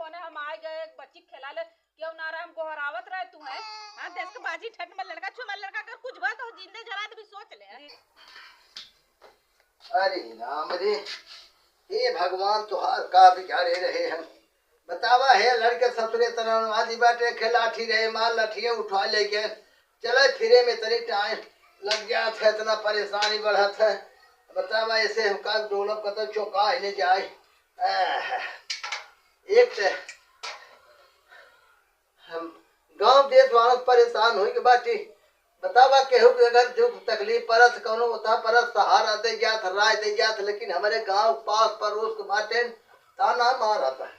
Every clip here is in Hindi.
होने हम आ गए बच्ची खेला ले क्यों ना रहा हमको हरावत रहे तू है। हां देश के बाजी ठट में लड़का छुमा लड़का अगर कुछ बात हो जिंदे जला तो भी सोच ले। अरे राम रे, हे भगवान तुहार का बिचारे रहे हम बतावा है लड़के ससुरे तरह आदि बाटे खिलाठी रहे माल लठिए उठा लेके चले फिरे में तरी टाइम लग गया था, इतना परेशानी बढ़ा था। बतावा ऐसे हम का डोलब कत चौका ही नहीं जाए। एक तो हम गांव देश वालों परेशान हुई के बाटी बतावा केहू के अगर दुख तकलीफ परस कौनो होता परस सहारा दे जात राय दे जात, लेकिन हमारे गांव पास पड़ोस के बाटे ताना मारा था।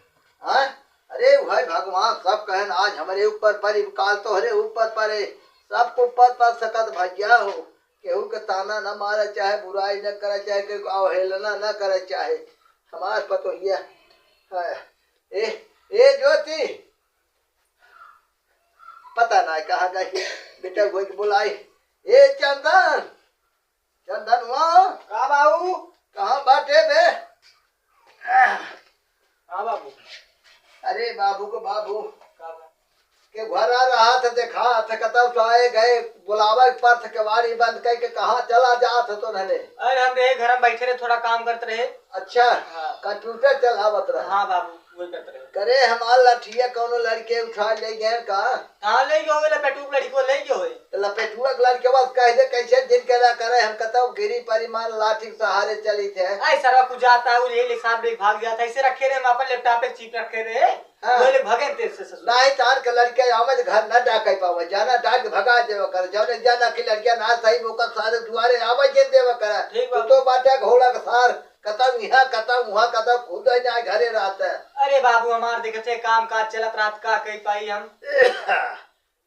हाँ अरे भाई भगवान सब कहन आज हमारे ऊपर परी काल तो हरे ऊपर परे सबको ऊपर पर सकत भजिया हो, केहू के ताना न मारे चाहे बुराई न करे चाहे केहू अवहेलना न करे चाहे हमारे पतो ये ए ज्योति पता ना कहा गई बेटा कोई बुलाई। ए चंदन चंदन वहाँ का बाबू कहाँ बाटे बे? हाँ बाबू। अरे बाबू को बाबू के घर आ रहा था देखा था कतब तो आए गए बुलावा पर केवाड़ी बंद करके कहाँ चला जात तो रहने। अरे हम रहे घर में बैठे रहे थोड़ा काम करते रहे। अच्छा हाँ। कंप्यूटर चलावत रहा। हाँ बाबू वही करते रहे। करे हमार लठिया कौनो लड़के उठा ले गए का कहाँ ले गए होवे लपेटू लड़की को ले गए होवे लपेटुआ के लड़के बस कह दे कैसे दिन करा करे हम कतब गिरी परिमाण लाठी सहारे चली थे। आई सरवा कुछ जाता है और ये साथ में भाग जाता है, ऐसे रखे रहे हम अपन लैपटॉप पे चिप रखे रहे। हाँ। वो लोग भगे तेज से ससुर नहीं तार के लड़के आवाज घर न डाके पावे जाना डाक भगा देव कर जौने जाना की लड़कियां ना सही मुका सारे दुआरे आवाज देव कर ठीक तो बाटे घोड़ा के सार कतम यहाँ कतम वहाँ कतम खुद ना घरे रहता है। अरे बाबू हमार देखते काम काज चलत रात का कही पाई हम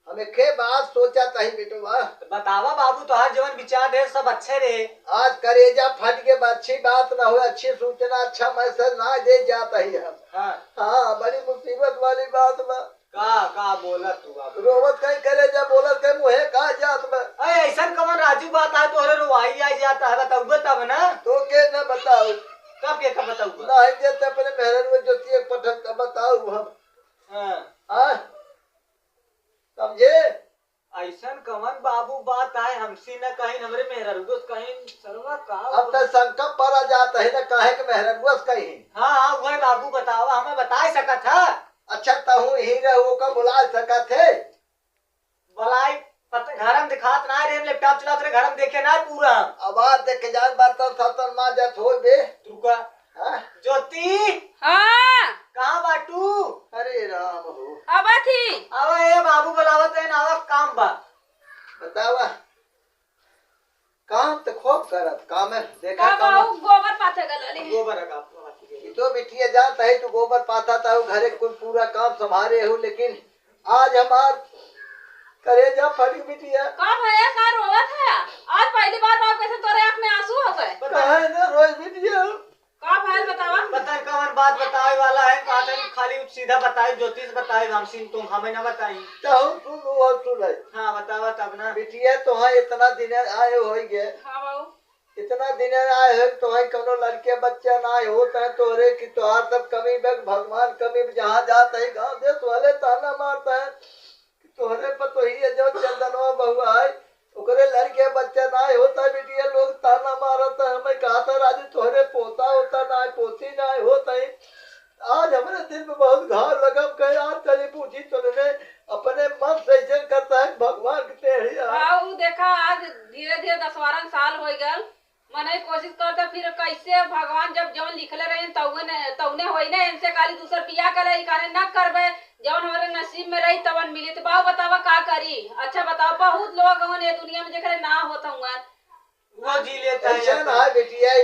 हमें के बात सोचा तही बेटुआ बतावा बाबू तो हर जीवन विचार रहे सब अच्छे रहे। आज करेजा फट के अच्छी बात ना हो अच्छी सूचना अच्छा मैसेज ना दे जाता ही हम। हाँ बड़ी मुसीबत वाली बात बा। का बोलत तू बाबू रोवत कहीं करेजा बोलत कहीं मुहे का जात बा। अरे ऐसा कमन राजू बात है तोहरे रुवाई आ जाता है बताऊगा तब ना तो के न बताऊ कब के कब बताऊगा ना है जे अपने मेहरन में ज्योति एक पठक का बताऊ हम। हाँ समझे ऐसा कमन बाबू बात है हमसे न कहीं हमरे मेहररुगस कहीं सरवा का अब तक संकट पड़ा जाता है न काहे के मेहरन कहीं। हाँ वही बाबू बतावा हमें बता सका था। अच्छा तहु ही रहो का बुला सका थे बलाई घर हम दिखात ना रे लैपटॉप चलात रे घर हम देखे ना पूरा आवाज देख जान बर्तन सतन मा जत हो बे तू का ज्योति हां कहां बाटू अरे राम हो आवा थी आवा ए बाबू बुलावत है नावा काम बा बतावा काम तो खूब करत काम है देखा का बाबू गोबर पाथे गलली गोबर का तो बिटिया जाता है तो गोबर पाता था घरे कुल पूरा काम संभाले हो, लेकिन आज हमार करेजा फट बिटिया का भैया का रोवत है आज पहली बार बाप कैसे तोरे आंख में आंसू हो गए कहे ना रोज बिटिया का भैया बतावा बता कौन बात बताए वाला है पाथन खाली सीधा बताए ज्योतिष बताए हमसिन तुम हमें ना बताई तो सुन और सुन। हाँ बतावा तब ना बिटिया तो हाँ इतना दिन आए हो गए। हां बाबू इतना दिन आए हो तो है कोनो लड़के बच्चा ना होता है तोरे की तोहार सब कमी बग भगवान कमी जहाँ जाता है गाँव देश वाले ताना मारता है तोहरे पर तो ही है जो चंदनवा बहुआ है ओकरे लड़के बच्चा ना होता है बिटिया लोग ताना मारता है। हमें कहा था राजू तोहरे पोता होता ना पोती ना होता है। आज हमारे दिल में बहुत घाव लगा कहे आज चली पूछी तुमने अपने मन से ऐसे करता है भगवान की टेढ़ी बाबू देखा आज धीरे धीरे 10-12 साल हो गए मने कोशिश करते फिर कैसे भगवान जब जौन लिखले रहे तौने होई ना इनसे काली दूसर बियाह करे काने न करबे जौन हमारे नसीब में रही तवन मिली तो बाबू बतावा का करी। अच्छा बताओ बहुत लोग होने दुनिया में जेकरे ना होत हुआ वो जी लेता ऐसा ना बेटिया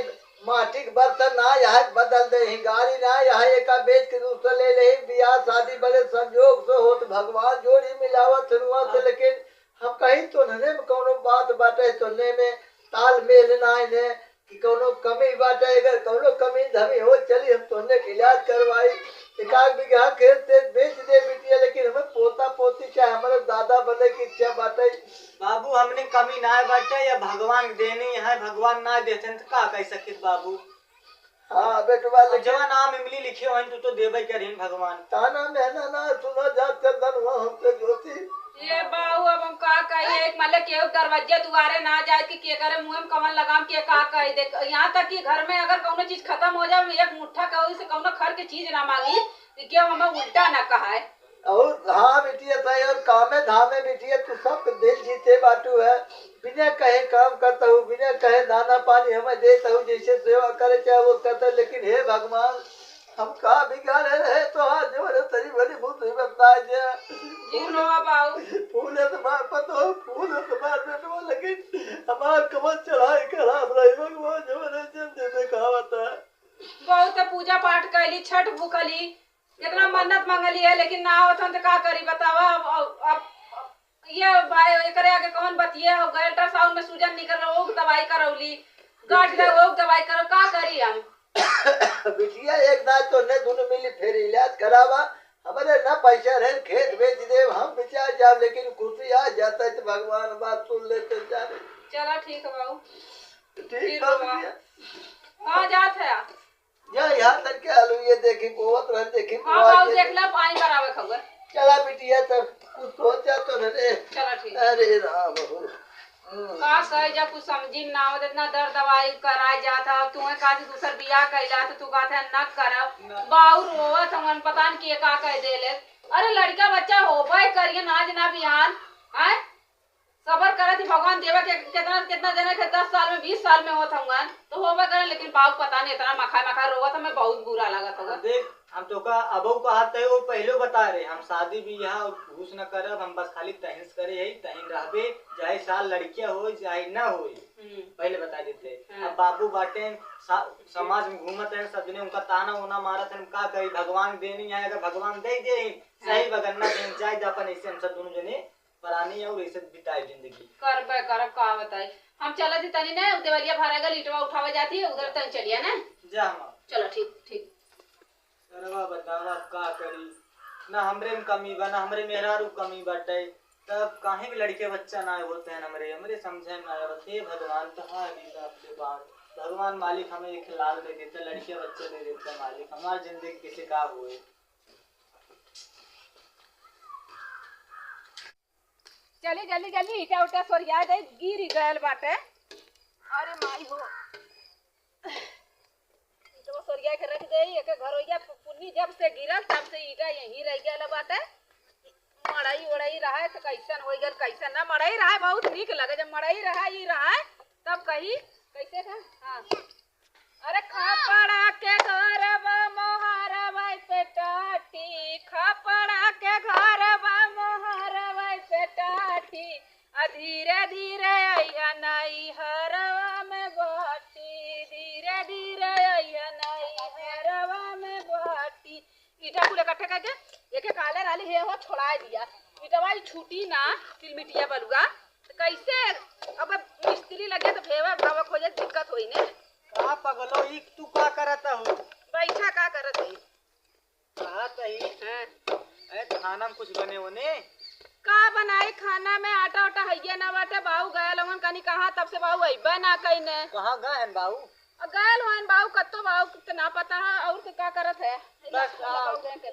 माटी के बर्तन ना यहाँ बदल दे गाड़ी ना यहाँ एक बेच के दूसरा ले ले बियाह शादी बड़े संयोग से होत भगवान जोड़ी मिलावत शुरुआ से, लेकिन हम कहीं तो नने में कोनो बात बाटे सुनने में ताल मेल ना ने कि कोनो कमी बाटे अगर कोनो कमी धमी हो चली हम तोने के इलाज करवाई एकाक बीघा खेत से बेच दे बिटिया, लेकिन हमें पोता पोती चाहे हमारे दादा बने की इच्छा बाटे। बाबू हमने कमी ना बाटे या भगवान देनी है भगवान ना देते तो का कह सकित बाबू। हाँ बेटवा अब लेकिन जवा नाम इमली लिखे हो तू तो देवे करीन भगवान। ताना मैना ना सुना जा चंदन हुआ हमसे ज्योति। ये बाबू अब हम का कहिए एक मतलब केहू दरवाजे दुआरे ना जाए कि के करे मुंह में कमल लगाम के का कही दे। यहाँ तक कि घर में अगर कौनो चीज खत्म हो जाए एक मुट्ठा कहो से कौनो खर के चीज ना मांगी कि क्यों हमें उल्टा ना कहा है। और हाँ बिटिया सही और कामे धामे बिटिया तू सब दिल जीते बाटू है। बिना कहे काम करता हूँ, बिना कहे दाना पानी हमें देता हूँ, जैसे सेवा करे चाहे वो करता। लेकिन हे भगवान हम का बिगाड़े रहे तो आज जो तेरी बड़ी बुद्धि बता दे। जीवनो बाबू फूल है तुम्हारे पता हो, फूल है तुम्हारे बेटवा, लेकिन हमार कमर चढ़ाई खराब रही भगवान जो मेरे जिंदगी में कहावत है। बहुत पूजा पाठ कैली छठ भूखली कितना मन्नत मंगली है लेकिन ना होता तो का करी बतावा। अब ये भाई करे आगे कौन बतिए हो गए अल्ट्रासाउंड में सूजन निकल रहा वो दवाई करौली गांठ लगा वो दवाई करो का करी हम। बिटिया एक दांत तो ने दोनों मिली फिर इलाज करावा। हमारे ना पैसा रहे खेत बेच दे हम बेचा जाओ, लेकिन खुशी आ जाता है तो भगवान बात सुन लेते जाने। चलो ठीक है बाबू ठीक है बिटिया। कहाँ जात है आप? या यहाँ तक के आलू ये देखी बहुत रह देखी। हाँ बाबू देख ला पानी बराबर खबर। चला बिटिया तब कुछ सोचा तो रे। चलो ठीक। अरे राम हो का कहे जब कुछ समझी ना हो इतना दर्द दवाई कराए जाता तुम्हें कहा दूसर बियाह कैला तो तू कहता न कर बाऊ रोवत हमन पता नहीं का कह दे ले। अरे लड़का बच्चा होबे करिए नाज ना बिहान है सबर करत ही भगवान देवा के कितना कितना जने के 10 साल में 20 साल में होत होंगे तो होबे करे। लेकिन बाऊ पता नहीं इतना मखा मखा रोवत हमें बहुत बुरा लगत होगा। देख हम तो का अबो कहा थे वो पहले बता रहे हम शादी भी यहाँ घूस न करब हम बस खाली तहिंस करे यही तहिन रहबे चाहे साल लड़कियां हो चाहे ना हो पहले बता देते। अब बाबू बाटे समाज में घूमत है सब जने उनका ताना उना मारत है का कही भगवान देनी है अगर भगवान दे दे सही बगन्ना देन चाहे अपन ऐसे हम सब दोनों जने परानी और ऐसे बिताए जिंदगी करबे करब का बताई। हम चलत ही तनी ना देवलिया भरेगा लीटवा उठावे जाती है उधर तन चलिए ना। जा हम चलो ठीक ठीक। सरवा बतावा का करी ना हमरे में कमी बा ना हमरे मेहरारू कमी बाटे तब काहे के लड़के बच्चा ना होते हैं हमरे हमरे समझे में आया हे भगवान कहाँ है आपके पास भगवान मालिक हमें एक लाल दे देते लड़के बच्चे दे देते मालिक हमारी जिंदगी किसी का हुए। चली जल्दी जल्दी ईटा उटा सोरिया दे गिर गयल बाटे। अरे माई हो तो सोरिया के रख दे एक घर हो गया पुन्नी जब से गिरल तब से ईटा यहीं रह गया बाटे। मड़ई उड़ई रहा है तो कैसन हो गल कैसन ना मड़ई रहा है बहुत निक लगे जब मड़ई रहा ही रहा है तब कही कैसे था। हाँ अरे खपड़ा के घर मोहर पेटाटी खपड़ा के घर मोहर पेटाटी धीरे धीरे अया नई हरवा में बहटी धीरे धीरे अया नई हरवा में बहटी। ईटा पूरे इकट्ठे करके एक काले राली हे हो छोड़ा दिया ईटवा छूटी ना तिलमिटिया बलुआ तो कैसे अब मिस्त्री लगे तो भेवा भावक हो जाए दिक्कत होई ने। का पगलो ई तू का करत हो बैठा का करत है कहा सही है खाना में कुछ बने होने का बनाई खाना में आटा उटा हइया ना बाटे बाऊ गया लगन कनी कहा तब से बाऊ अइबा ना कइने कहाँ गए हैं बाबू गयल होन बाऊ कत्तो बाऊ के ना पता है और का करत है बस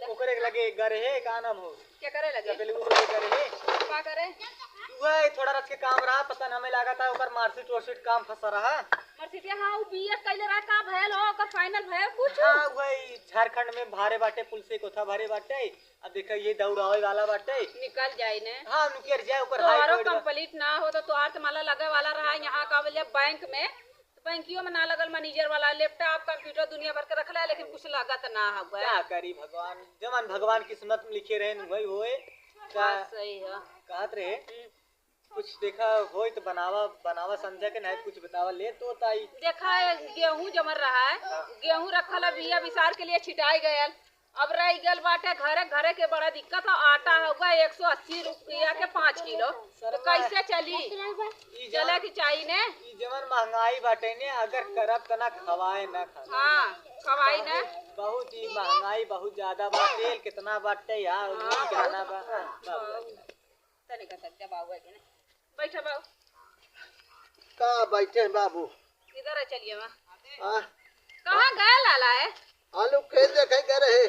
ओकरे लगे गरे है का नाम हो क्या करे लगे पहले वो गरे है का करे वह थोड़ा रथ के काम रहा पता न हमें लगा था ऊपर मार्कशीट वर्कशीट काम फंसा रहा मर्सिटिया हां बीएस कइले रहा का भयल हो ओकर फाइनल भयल कुछ हां वही झारखंड में भारे बाटे पुल से कोथा भारे बाटे अब देखा ये दौड़ावे वाला बाटे निकल जाए ने। हां नुकेर जाए ऊपर तोहरो कंप्लीट ना हो तो तोहार तो माला लगे वाला रहा यहाँ का बोले बैंक में तो बैंकियों में ना लगल मैनेजर वाला लैपटॉप कंप्यूटर दुनिया भर के रखला लेकिन कुछ लागत ना हुआ क्या करी भगवान जमान भगवान किस्मत में लिखे रहे वही होए का सही है कहत रहे कुछ देखा हो तो बनावा समझा के नहीं कुछ बतावा ले तो ताई देखा है गेहूं जमर रहा है गेहूं रखल बिया विसार के लिए छिटाई गयल अब रह गल बाटे घरे घरे के बड़ा दिक्कत है आटा होगा 180 रुपया के 5 किलो तो कैसे चली चले की चाहिए ने जमन महंगाई बाटे ने अगर करब तना खवाए ना खा हाँ खवाई ने बहुत ही महंगाई बहुत ज्यादा बा तेल कितना बाटे यार कितना बा तने का सकते बाबू है ना बैठा बाबू का बैठे बाबू किधर है चलिए वहाँ हाँ कहाँ गए लाला है? आलू खेत देखे गए रहे,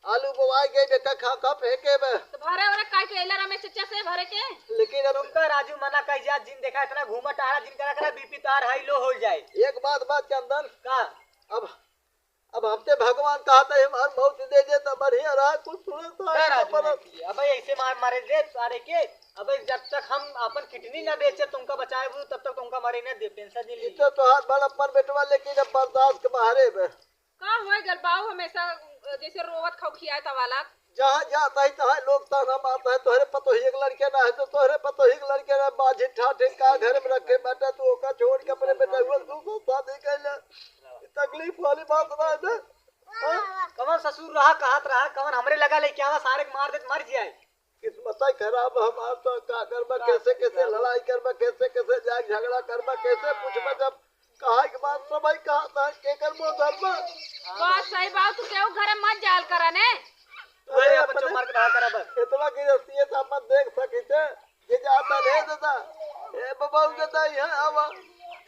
आलू बोवाई गए बेटा, खा खा फेंके बे। तो भरे भरे काय के एला रमेश चचा से भरे के। लेकिन अब तुमका राजू मना कह जा, जिन देखा इतना घूमा टहरा, जिन करा बीपी तार हाई लो हो जाए। एक बात चंदन का अब हमसे भगवान कहा था हमार मौत दे दे तो बढ़िया रहा, कुछ अब ऐसे मारे दे सारे के। अब जब तक हम अपन किडनी न बेचे तुमका बचाए तब तक तुमका मरे न दे, टेंशन नहीं ली। तो हाथ बड़ा पर बेटवा, लेकिन अब बर्दाश्त के बाहरे बे। का होय गल बाऊ हमेशा जैसे रोवत खौखियाए तवाला। जहाँ जाता है तहाँ लोग ताना मारता है, तोहरे पतोही एक लड़के ना है तो तोहरे पतोही एक लड़के ना, बाजी ठाठे का घर में रखे बेटा, तू ओका छोड़ के अपने बेटा हुआ दूसरा शादी कर ले। तकलीफ वाली बात ना है। कमन ससुर रहा कहत रहा, कमन हमरे लगा ले क्या सारे मार दे मर जाए। किस्मत खराब हमार तो का करबा, कैसे कैसे लड़ाई करबा, कैसे कैसे जाग झगड़ा करबा, कैसे पूछबा, जब कहा के बात सब भाई कहा था के करबो धरबा। बात सही बात, तू केहू घरे मत जाल करा ने। अरे अपन जो मार के रहा करा बस इतना की रस्ती से अपन देख सकीते ये जाता नहीं देता ए बाबा देता यहाँ आवा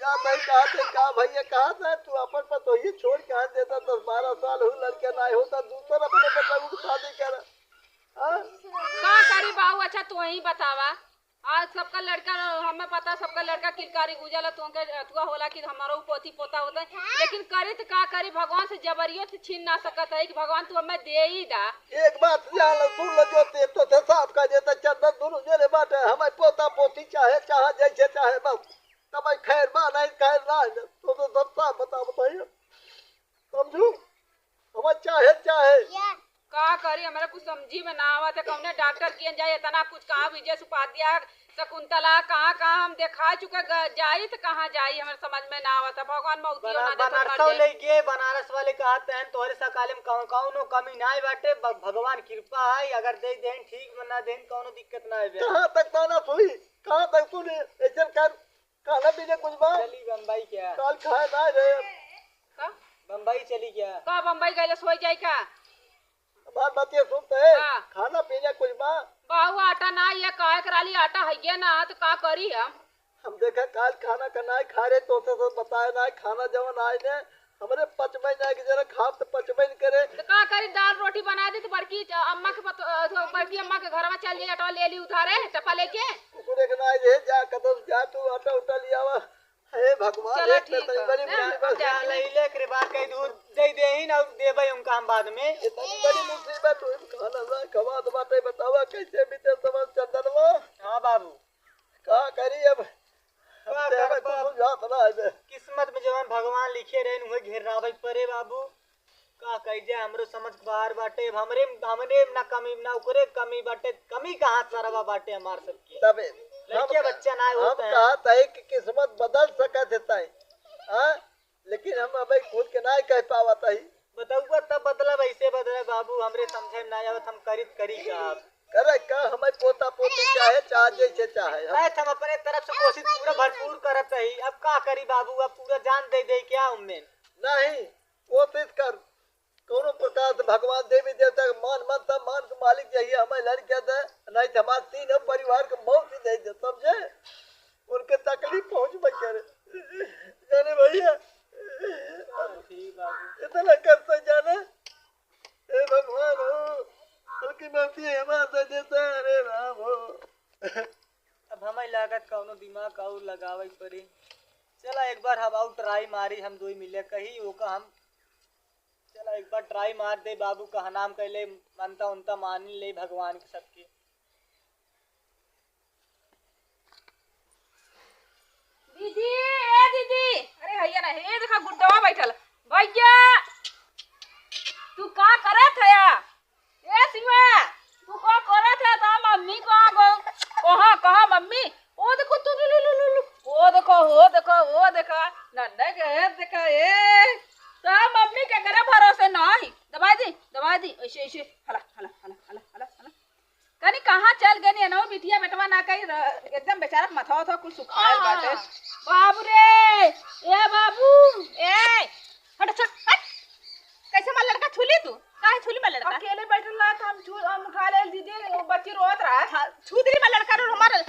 जाता ही कहा थे का भैया कहा था तू अपन पर तो ये छोड़ के देता 10-12 साल हो लड़के ना होता दूसरा अपने बेटा को शादी कर। का करी बाऊ, अच्छा तू ही बतावा। आज सबका लड़का हमें पता, सबका लड़का किलकारी गुजला तो अथुआ होला कि हमारा पोती पोता होता है, लेकिन करे तो का करी, भगवान से जबरियो से छीन ना सकता है कि भगवान तू हमें दे ही दा। एक बात जान सुन लो जोते तो थे साफ का देता चंदन दोनों जने बात है, हमारे पोता पोती चाहे जैसे चाहे बस तब खैर बा नहीं खैर ना तो सब साफ बताइए समझू हमारे चाहे का करी, हमारा कुछ समझी में ना आवत है। कौने डॉक्टर किए जाए इतना कुछ, कहाँ विजय उपाध्याय शकुंतला कहाँ कहाँ हम देखा चुके जाई तो कहाँ जाई, हमारे समझ में ना आवत है। भगवान बनारस ले गए, बनारस वाले कहते हैं तोहरे सकाले में कौनो कमी ना बाटे, भगवान कृपा है, अगर दे दें ठीक बना दें कौनो दिक्कत ना है। कहाँ तक ताना सुनी, कहाँ तक सुनी ऐसे कर खाना पीने कुछ बात चली बम्बई क्या काल खाए ना रे बम्बई चली क्या का बम्बई गए सो जाए का बात बातें सुनते हैं हाँ। खाना पीने कुछ बात बाहू आटा ना ये काहे कराली आटा है ना तो का करी हम देखा काल खाना का ना खा रहे तो बताए ना खाना जवन आए ने हमारे पचमई ना कि जरा खा तो पचमई करे तो का करी, दाल रोटी बना दी तो बड़की अम्मा के बड़की अम्मा के घर में चल जाए, आटा ले ली उधारे टपा लेके कुकुरे के ना जे जा कदम जा तू आटा उठा लिया वा हे भगवान चलो एक ठीक तो बड़ी मुसीबत जा लैले के बाद कई दूर दे देही ना देबे उनका हम बाद में इतनी बड़ी मुसीबत हुई खाना ना खवा तो बातें बतावा कैसे बीते समझ चंदनवा। हां बाबू का करी अब किस्मत में जवन भगवान लिखे रहे उहे घेरावे परे बाबू का कह जाए, हमरो समझ बाहर बाटे, हमरे ना कमी ना ओकरे कमी बाटे, कमी कहां सरवा बाटे हमार सबकी तबे लड़के बच्चा ना होता है। हम कहा कि किस्मत बदल सकत है हां, लेकिन हम अब खुद के ना कह पावत है। बताऊगा तब बदला वैसे बदला बाबू, हमरे समझे ना आवत, हम करी का करे का हमें पोता पोती चाहे जैसे चाहे हम अपने तरफ से कोशिश पूरा भरपूर करत है। अब का करी बाबू, अब पूरा जान दे क्या उम्मीद नहीं, कोशिश कर कोनो प्रकार से भगवान देवी देवता का मान मत मान के मालिक चाहिए हमें लड़के दे, नहीं तो हमारे तीनों परिवार को मौत ही दे दे, समझे उनके तकलीफ पहुंच करे जाने भैया इतना करते जाने हे भगवान हो हल्की मर्जी हमारे देता है। अरे राम हो अब हमें लागत कौनो दिमाग और लगावे पड़ी। चला एक बार हम आउट ट्राई मारी, हम दो मिले कही ओका हम चला एक बार ट्राई मार दे बाबू, कहा नाम कर ले मानता उनता मान ले भगवान के सबके। दीदी ए दीदी, अरे हैया ना हे देखा गुड्डवा बैठल भैया, तू का करत है ए शिवा, तू का करत है ता मम्मी कहा मम्मी ओ देखो तू लु ओ देखो नन्ना के देखा ए ता मम्मी के करे भरोसे नहीं, दवाई दी ऐसे हला कनी कहाँ चल गनी ना बिटिया बेटवा ना कही एकदम बेचारा माथा था कुछ सुखायल बाटे। बाबू रे ए बाबू ए हट कैसे मार लड़का छुली तू, काहे छुली मार लड़का अकेले बैठल ना तो हम उठा ले दीदी, वो बच्ची रोत रहा छुदरी मार लड़का रो हमारे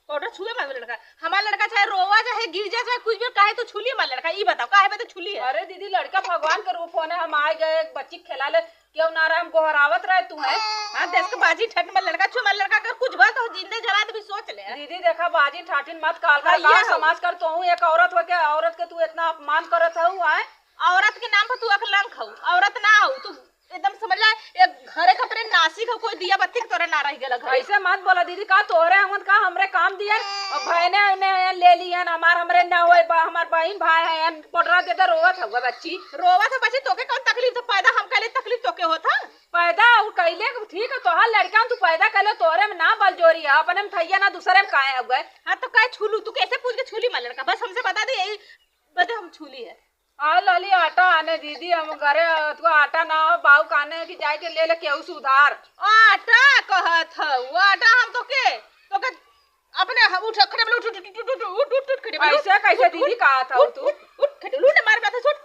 पाउडर छुए मार लड़का हम हमारा लड़का चाहे रोवा चाहे गिर जाए चाहे कुछ भी काहे तो छुली हमारा लड़का, ई बताओ काहे पे तो छुली है। अरे दीदी लड़का भगवान का रूप होने, हम आए गए एक बच्ची के खिला ले क्यों ना रहा, हम गोहरावत रहे तू है। हां देश के बाजी ठट में लड़का छू, हमारा लड़का अगर कुछ बात हो जिंदे जला तो भी सोच ले। दीदी देखा बाजी ठाटिन मत काल कर, हाँ, ये गाँव हो। समाज कर तो हूँ एक औरत हो के औरत के तू इतना अपमान करत है आए। औरत के नाम पर तू अकलंक खाऊ, औरत ना हो तू एकदम समझ ले, एक घरे कपड़े नासी का कोई दिया बत्ती के तोरे ना रह गेला घर। ऐसे मत बोला दीदी, का तोहरे हम का हमरे काम दिए और बहने ने ले लियन, हमार हमरे ना होए हमार बहन भाई है पटरा देता रोवत हुआ बच्ची। रोवा तो बच्ची तोके कौन तकलीफ, तो पैदा हम कहले तकलीफ तोके होता पैदा कैले ठीक है तोहार लड़का तू पैदा कैले तोहरे में ना बल जोरी है, अपने में थैया ना दूसरे में काहे हो गए। हाँ तो काय छूलू, तू कैसे पूछ के छूली हमारा लड़का, बस हमसे बता दे यही बता हम छूली है। आ लली आटा आने दीदी, हम घरे तू आटा ना हो बाऊ काने की जाए के ले ले केहू सुधार। आटा कहत है वो आटा हम तोके अपने उठ खड़े उठ उठ उठ उठ उठ उठ उठ खड़े ऐसे कैसे दीदी कहा था तू उठ खड़े लूट मार माथा छूट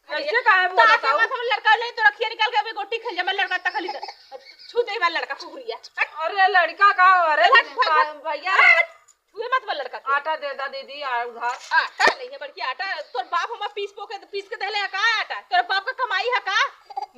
ऐसे काहे बोला था हम लड़का ले तो रखिए निकाल के अभी गोटी खेल जा, मैं लड़का तक खाली छू दे वाला लड़का फुगरिया। अरे लड़का का अरे भैया छुए मत वाला लड़का आटा दे दा दीदी उधार। आटा नहीं है बड़की आटा तोर बाप हम पीस के देले का आटा, तोर बाप का कमाई है का,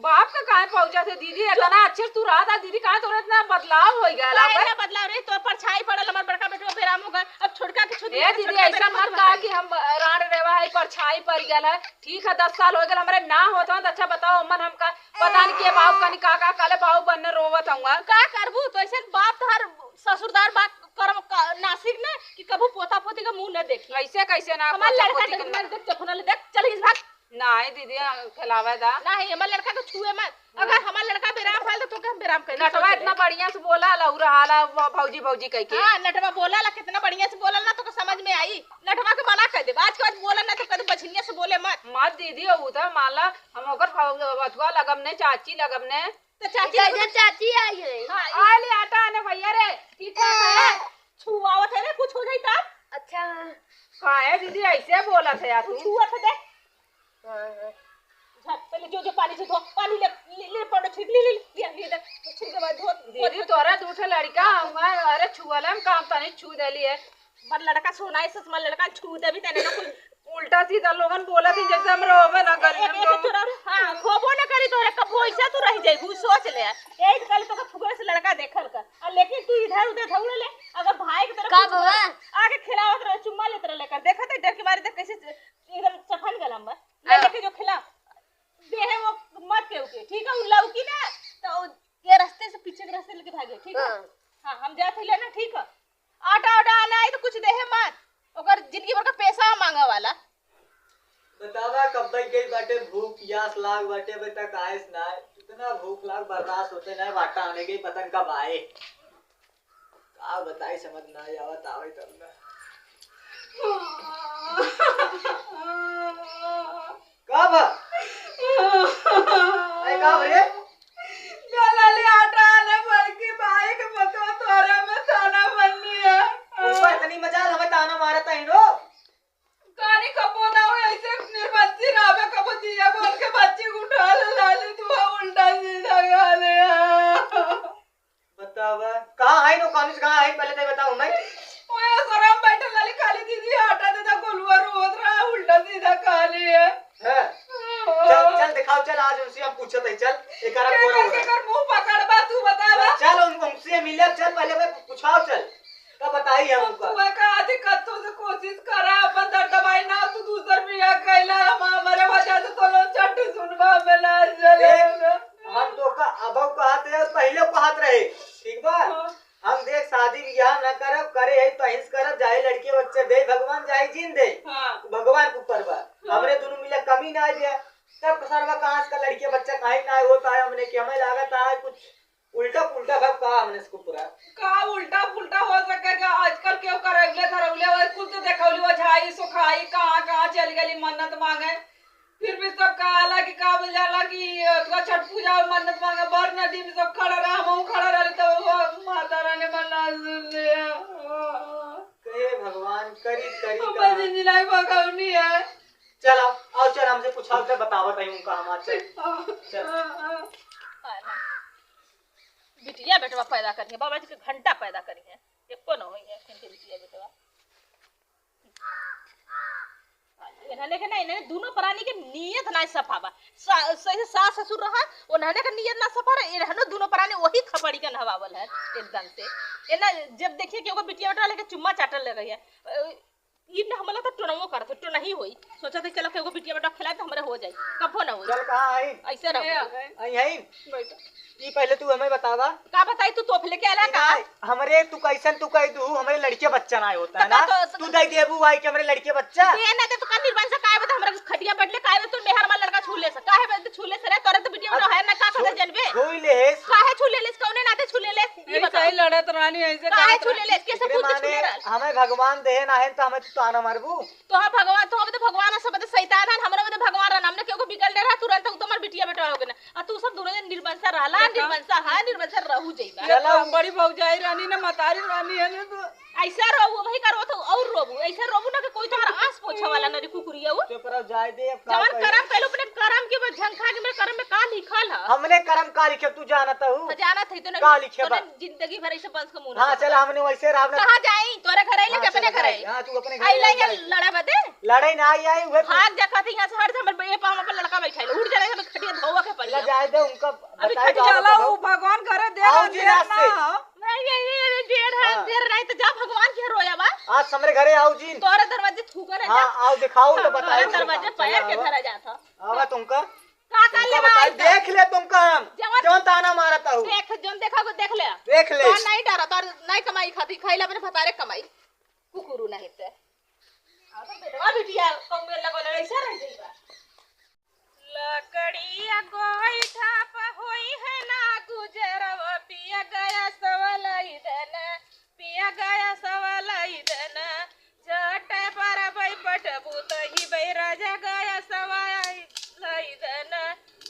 बाप का काहे पहुंचा थे दीदी, इतना अच्छे तू रहा था दीदी, काहे तोरा इतना बदलाव हो गया ना बदलाव रे तोर पर छाई पड़ल हमार बड़का बेटवा बेराम हो गए, अब छोटका के छुदी ए दीदी ऐसा मत कहा कि हम राण रेवा है पर छाई पड़ गया है, ठीक है 10 साल हो गए हमरे ना होता तो अच्छा बताओ अमन हमका पता नहीं के बाप का का काले बाबू बनने रोवत हूंगा का करबू, तो ऐसे बाप तो हर ससुरदार बात करम नासिक ने कि कबू पोता पोती का मुंह न देखी। ऐसे कैसे ना हमार लड़का देख चखना ले देख चल इस भाग नहीं दीदी खिलावे दा नहीं, हमार लड़का को छुए मत, अगर हमार लड़का बेराम फैल तो के बेराम कर नटवा इतना बढ़िया से बोला लौरा हाला भौजी भौजी कह के। हां नटवा बोला ला कितना बढ़िया से बोला ना तो समझ में आई, नटवा के मना कर दे आज के बाद बोला ना तो कभी बछनिया से बोले मत दीदी वो तो माला हम ओकर बथुआ लगमने चाची लगमने तो चाची आई है। हां आले आटा ने भैया रे ठीक है छुआवत है रे कुछ हो जाई तब। अच्छा काहे दीदी ऐसे बोला थे यार तू छुआत दे पहले जो पानी से धो, पानी ले पड़ छिट ले दे छिट के बाद धो दीदी तोरा दूसरा लड़का हुआ अरे छुअले हम काम तने छू देली है, पर लड़का सोना सस मन लड़का छू दे भी तने ना कोई उल्टा सीधा लोगन बोला थी जैसे हम रोवे ना गली में। हां खोबो ना करी तोरे कबो ऐसा तू रह जाई भू सोच ले ए कल तो फुगरे से लड़का देखल का और लेकिन तू इधर उधर धौड़ ले, अगर भाई की तरफ का बाबा आके खिलावत रहे चुम्मा लेत रहे लेकर देखत है डर के मारे देख कैसे एकदम चफन गलम ले लेके जो खिला दे है वो मत के ओके ठीक है, लौकी ना तो ये रास्ते से पीछे के रास्ते लेके भागे ठीक है। हां हम जात है ना ठीक है, आटा आटा आना है तो कुछ दे है मत, ओकर जिंदगी भर का पैसा मांगा वाला बतावा कब तक गई बाटे भूख प्यास लाग बाटे बेटा काहेस ना इतना भूख लाग बर्दाश्त होते ना बाटा आने के पतन कब आए का बताई समझ ना आवत आवे तब ना कब आई कब रे गलाली आटा ने बल्कि भाई के बतो तोरे में खाना बननी है ऊपर इतनी मजाल हमें ताना मारता है रो कानी कपो ना हो ऐसे निर्बंधी रावे कपो दिया बोल के बच्ची को उठा ले लाली तू उल्टा सीधा गाले बतावा कहां है नो कॉलेज कहां है पहले तो बताओ मैं ओए गरम बैठे लाली खाली दीदी आटा दे दा गोलुआ रोज रहा उल्टा सीधा खाली है चल चल दिखाओ चल आज उनसे हम पूछते हैं चल एक आरा कोरा कर मुंह पकड़ बा तू बता चल उनसे मिले चल पहले मैं पूछाओ चल का बताई है उनका तू का आधी कत्तो से कोशिश करा अपन दर्द दवाई ना तू दूसर बिया कैला हम हमारे वजह से तो चट सुनबा में ना चले हम तो का अबव कहते पहले कहत रहे ठीक बा हम देख शादी ब्याह न करब करे है तो हिंस करब जाए लड़के बच्चे दे भगवान जाए जीन दे भगवान के ऊपर बा हमरे दोनों मिले कमी ना आए तब कसरवा कहां से लड़के बच्चा काहे ना होता है हमने कि हमें लागत है कुछ उल्टा पुल्टा सब कहा हमने इसको पूरा का उल्टा पुल्टा हो सकेगा आजकल क्यों करौले धरौले वो कुछ तो देखौली वो झाई सुखाई कहां चल गई मन्नत मांगे फिर भी सब कहाला कि का बोल जाला कि तो छठ पूजा मन्नत मांगे बर नदी में सब खड़ा रहा हम खड़ा रहे तो वो माता रानी मन्ना सुन लिया कहे भगवान करी करी का जिंदगी भगवनी है। चल आओ चल हमसे पूछा तो बतावत है उनका हम चल बिटिया बेटवा पैदा करी है बाबा जी के घंटा पैदा करी है एको न होई है इनके बिटिया बेटवा इन्होंने के ना इन्होंने दोनों प्राणी के नियत ना सफा बा सही सास ससुर रहा उन्होंने का नियत ना सफा रहा इन्होंने दोनों प्राणी वही खपड़ी के नहवावल है एकदम से ये ना जब देखिए कि वो बिटिया बेटा लेके चुम्मा चाटल ले रही है इन हमला तो टुनवो करत तो नहीं होई सोचा थे चलो के एगो बिटिया बेटा खिलाए तो हमरे हो जाई कबो ना होई चल कहां आई ऐसे रहो आई आई ई पहले तू हमें बतावा का बताई तू तोप लेके आला का हमरे तू कैसन तू कह दू हमरे लड़के बच्चा ना होता है ना तू दई देबू आई के हमरे लड़के बच्चा दे ना दे तो का निर्माण से काहे बता हमरा खटिया बैठले काहे तू मेहर मा लड़का छूले से काहे बे छूले से रे तोरे तो बिटिया बेटा है ना का कर जनबे होई ले काहे छूले ले कौने नाते छूले ले ये बता लड़त रानी ऐसे काहे छूले ले कैसे पूछ छूले रे हमें भगवान देहे ना है तो हमें तो आना मारबू तो हां भगवान तो हम तो भगवान सब तो शैतान है हमरा में भगवान रा हमने केगो बिगड़ ले रहा तुरंत तो तुम्हार बिटिया बेटा हो गए आ तू सब दोनों निर्वंशा रहला निर्वंशा है निर्वंशा रहू जइबा चला बड़ी भौजाई रानी ने मतारी रानी है ना तो ऐसा रोबू वही करो तो और रोबू ऐसा रोबू ना कि कोई तुम्हारा आस पोछे वाला न रे कुकुरिया वो तो पर जाय दे अब जवन करम पहले अपने करम के झंखा के मेरे करम में का लिखल है हमने कर्म का लिखे तू जानत हूं तो जाना थी तो का लिखे बा जिंदगी भर ऐसे बंस का मुंह हां चल हमने वैसे रावण कहां जाई तोरे घर आइले के अपने घर आई हां तू अपने आई घर ले लड़ा बदे लड़ाई ना आई आई वे भाग जा कहती यहां से हट हमर बे पाव पर लड़का बैठा है उड़ जाए हम खटिया धोवा के पड़ी जाय दे उनका अभी बताए खटिया चला वो भगवान करे दे आओ जी रात से नहीं ये देर है देर नहीं तो जा भगवान के रोया बा आज हमरे घरे आओ जी तोरे दरवाजे थूकर है हां आओ दिखाओ तो बताए तोरे दरवाजे पैर के धरा जाता आवा तुमका का कर ले भाई देख ले तुमका हम जौन ताना मारता हूं देख जोन देखा को देख ले देख ले तो नहीं डरा तो नहीं कमाई खाती खाइला अपने फतारे कमाई कुकुरू नहीं ते आ तो बेटवा बिटिया कौमे लगल ऐसा रह गई बा लकड़िया गोईठा प होई है ना गुजरव पिया गया सवलाई दन पिया गया सवलाई दन जट पर बैपट बुत ही बैराजा गया सवलाई दन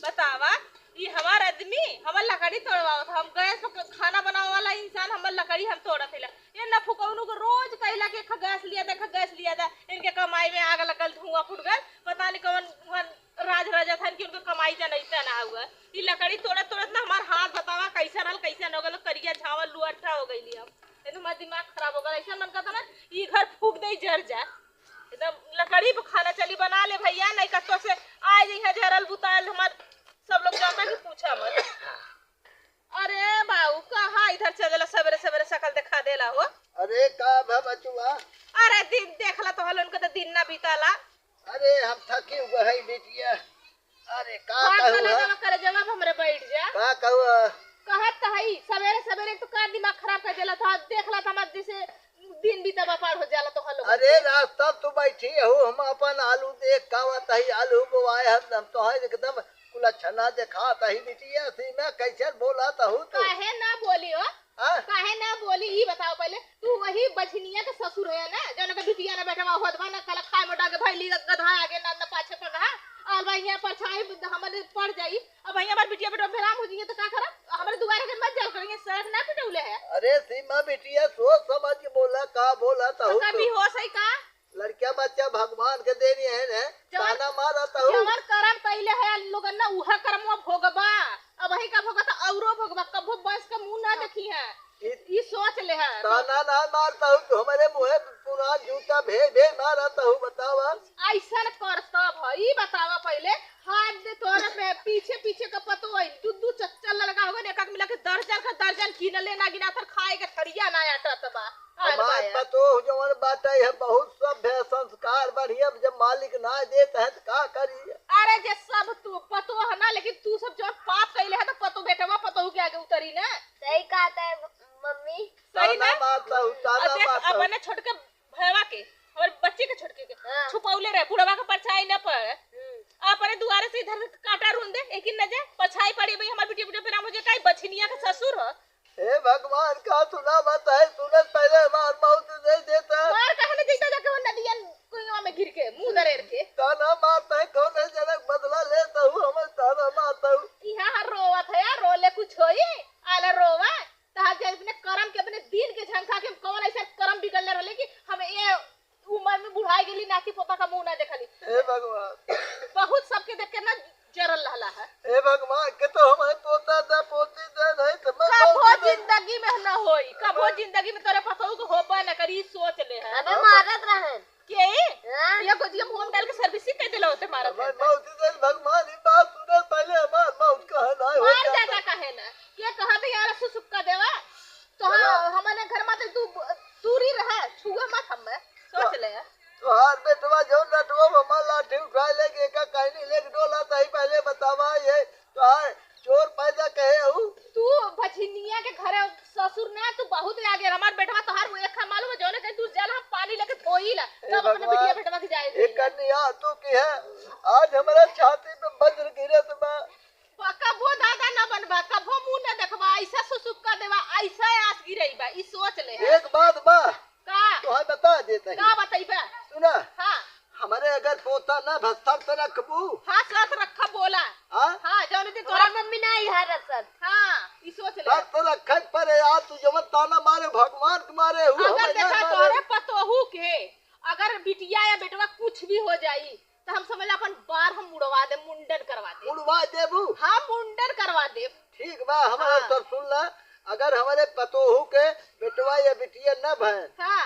बतावा ये हमार आदमी हमर लकड़ी तोड़वावत हम गैस पर खाना बनावे वाला इंसान हमर लकड़ी हम तोड़त हैला ये न फुकौनु को रोज कहला के गैस लिया था इनके कमाई में आग लगल धुआं फुट गल पता नहीं कौन राज राजा था कि उनको कमाई जनैता ना हुआ ये लकड़ी तोड़त तोड़त ना हमार हाथ बतावा कैसा रहल कैसा न हो गल करिया झावल लुअट्ठा हो गइली हम ये तो हमार दिमाग खराब हो गल ऐसा मन कहता ना ये घर फूक दे जर जा एकदम लकड़ी पे खाना चली बना ले भैया नहीं कतो से आ जइहा जरल बुताल हमार सब लोग जाता कि पूछा मत अरे बाबू कहाँ इधर चलेला सवेरे सवेरे शकल दिखा देला हो अरे का बचुआ अरे दिन देखला तो हलन को तो दिन ना बीताला अरे हम थकी हुए है बेटिया अरे का हाथ कहू वाला जमा करे जवाब हमरे बैठ जा का कहू कहत त हई सवेरे सवेरे तो का दिमाग खराब कर देला था देखला त हमर जैसे दिन बीता पार हो जाला तो हलो अरे रास्ता तू बैठी हो हम अपन आलू देख कावत है आलू बोआए हम तो है एकदम कुला छना देखा तही बिटिया सी मैं कैसे बोला ता हूं तो काहे ना बोली हो काहे ना बोली ई बताओ पहले तू वही बछनिया के ससुर है ना जने के बिटिया ने बेटवा होदबा ना कल खाए मोटा के भैली गधा आगे ना ना पाछे पर रहा और भाई यहां पर छाई हमरे पड़ जाई अब भैया हमार बिटिया बेटा बेराम हो जाइए तो का करब हमरे दुआरे के मत जाल करेंगे सड़क ना पिटौले है अरे सीमा बिटिया सोच समझ के बोला का बोला ता हूं कभी हो सही का लड़किया बच्चा भगवान के देनी है ने ताना मारा ता हूं जवर करम पहले है लोगन ना उहा करम भोगबा अब वही का भोगता औरो भोगबा कबो बस का मुंह ना देखी है ई सोच ले है ताना ना मारता हूं तो हमारे मुंह पूरा जूता भे मारा ता हूं बतावा ऐसा करता भाई बतावा पहले हाथ दे तोरा पे पीछे पीछे का पतो है दूध चच्चल लगा होगा एक मिला के दर्जन किन लेना गिना तर खाए के थरिया ना आटत बा हमार पतो जवन बात है बहुत सभ्य संस्कार बढ़िया जब मालिक ना देता है तो का करी अरे जे सब तू पतो है ना लेकिन तू सब जो पाप कइले है तो पतो बेटवा पतो के आगे उतरी ना सही कहता है मम्मी सही ना मारता हूं ताना मारता हूं अपने छोटके भैया के और बच्चे के छोटके के छुपौले रहे बुढ़वा का परछाई न पड़े अपने दुआरे से इधर काटा रूंदे एक ही नजर परछाई पड़ी भाई हमार बेटी पे नाम हो जाए बछनिया के ससुर हो हे भगवान का सुना बताए सुनत पहले मार मौत नहीं देता मार कहे न जैसा जाके वो नदिया कुआं में गिर के मुंह दरेर के ताना मारता है कौन है जनक बदला लेता हूं हम ताना मारता हूं यहाँ रोवत है यार रोले कुछ होई आले रोवा तहां जे अपने कर्म के अपने दिन के झंखा के कौन ऐसा कर्म बिगड़ले रहले कि हम ये उम्र में बुढ़ाई गेली नाती पोता का मुंह ना देखली हे भगवान बहुत सबके देख के ना जरल रहला है हे भगवान के तो हमारे पोता दा पोती दा नहीं तो मैं कबो जिंदगी में न होई कबो जिंदगी में तोरे पर ना के कहा दे यार सुसुक्का देवा तो हमने घर में तू दूरी रहे छुआ मत हम सोच ले तोहार बेटवा जो नटवा मम्मा लाठी उठा लेके का कहनी लेके डोला तही पहले बतावा ये तोहार चोर पैदा कहे हूँ तू भछिनिया के घरे ससुर ने तू बहुत आगे हमार बेटवा तोहार एक खा मालूम है जोने कहीं तू जल हम पानी लेके धोई ला तब अपने बिटिया बेटवा के जाए एक कन्या तू की है आज हमारा छाती पे वज्र गिरे तुम्हें कभो दादा न बनबा कभो मुंह न देखबा ऐसा सुसुक्का देवा ऐसा आस गिरई बा ई सोच ले एक बात बा का तो है बता देते का बताइबा सुना हां हमारे अगर पोता ना भस्तर से रखबू हां साथ रखा बोला हां जौन दिन तोरा मम्मी ना यहाँ रसत हां ई सोच ले तो रखत पर यार तू जमन ताना मारे भगवान के मारे हूँ अगर देखा तोरे पतोहू के अगर बिटिया या बेटवा कुछ भी हो जाई तो हम समझ अपन बार हम मुड़वा दे मुंडन करवा दे उड़वा देबू हां मुंडन करवा दे ठीक बा हमारे तो सुन ला अगर हमारे पतोहू के बेटवा या बिटिया न भय हां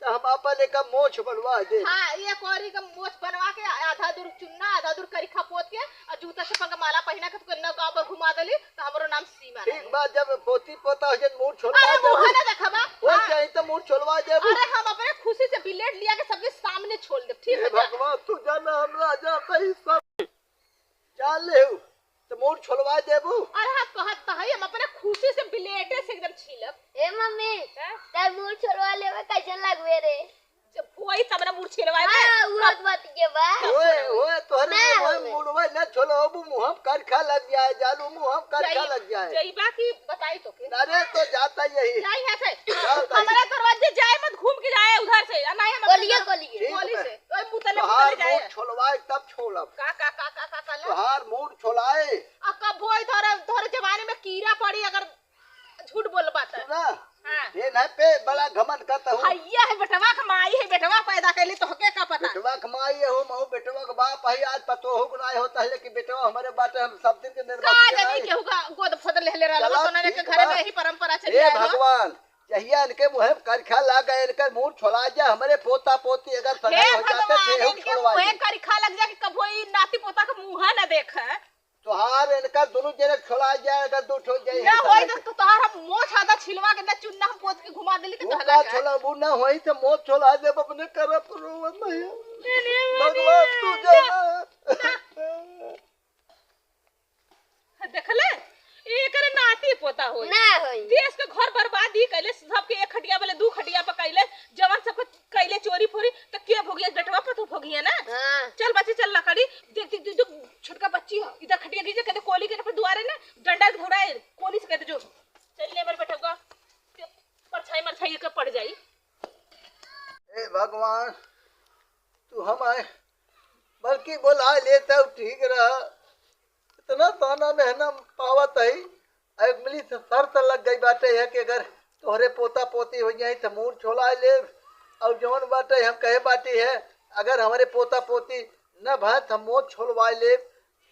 तो हम अपन एक मोछ बनवा दे हां ये कोरी का मोछ बनवा के आधा दूर चुन्ना आधा दूर करिखा पोत के और जूता चप्पल का माला पहना के तो न गांव पर घुमा देली तो हमरो नाम सीमा ठीक बा जब पोती पोता हो जाए मुंह छोड़वा अरे देबू मुंह ना देखबा हो जाए तो मुंह छोड़वा देबू अरे हम अपने खुशी से बिलेट लिया के सबके सामने छोड़ दे ठीक हे है जा। भगवान तू जाना हमरा जाता ही सब चाल ले तो मुंह छोड़वा देबू अरे हम कहत त है हम अपने खुशी से बिलेटे से एकदम छीलब ए मम्मी तार मुंह छोड़वा लेवे कैसन लगवे रे जब कोई तब ना मुंह छिलवाए हां उरत बात के बा ओए ओए तोहरे मुंहवा न छोड़बू मुंह कर खा लग जाए जालू मुंह कर खा लग जाए जईबा की बताई तो के अरे तो जाता यही जाई है से हमारा दरवाजे जाए मत घूम के जाए उधर से या नहीं हम कोलिए गोली से ओए मुतले तोहार जाए मुंह छोड़वाए तब छोड़ब का तोहार मुंह छोड़ाए आ कब होई धर जवानी में कीड़ा पड़ी अगर झूठ बोलबा त ना हां ये न पे बड़ा घमंड करता हूँ हैया है बेटवा के माई है बेटवा पैदा कैली तो हके का पता बेटवा कमाई हो महू बेटवा का बाप है आज पतो हो गुनाह होता है लेकिन बेटवा हमारे बाटे हम सब दिन के का निर्वाचित जानी केहू का गोद फद ले रहला चला, सोना के ठीक घरे बा। में ही परंपरा चली हे आई बा। भगवान चाहिए इनके मुँह करखा ला गए इनका मुंह छोड़ा जा हमारे पोता पोती अगर हे सगाई हो जाते भगवान थे हम इनके छोड़वा मुंह करी खा लग जा कि कबो ई नाती पोता का मुंह ना देख तोहार इनका दोनों जने छोड़ा जाए अगर दो ठो जाए ना होई तो तोहार हम मोछ आधा छिलवा के ना चुन्ना हम पोत के घुमा देली तो वो कहला का छोड़ा वो ना होई तो मौत छोड़ा दे अपने करप रोवत नहीं भगवान तू जाना देखले ई करे नाती पोता होई ना होई देश के घर बर्बादी कैले सबके एक खटिया वाले दू खटिया पर कैले जवान सबके कैले चोरी फोरी तो के भोगिया बेटवा पर तो भोगिया ना हां चल बच्चे चल लकड़ी देख देख जो छोटका बच्ची है इधर खटिया दीजिए कहते कोली के पे दुआरे ना डंडा घुराए कोली से कहते जो चल ले मेरे बेटा परछाई मरछाई के पड़ जाई हे भगवान तू हमारे बल्कि बोला लेता ठीक रहा इतना ताना मेहना पावत है एक मिली से शर्त लग गई बाटे है कि अगर तोहरे पोता पोती हो जाए तो मुंह छोड़ा ले और जौन बाटे हम कहे बाटी है अगर हमारे पोता पोती न भय तो मुंह छोड़वा ले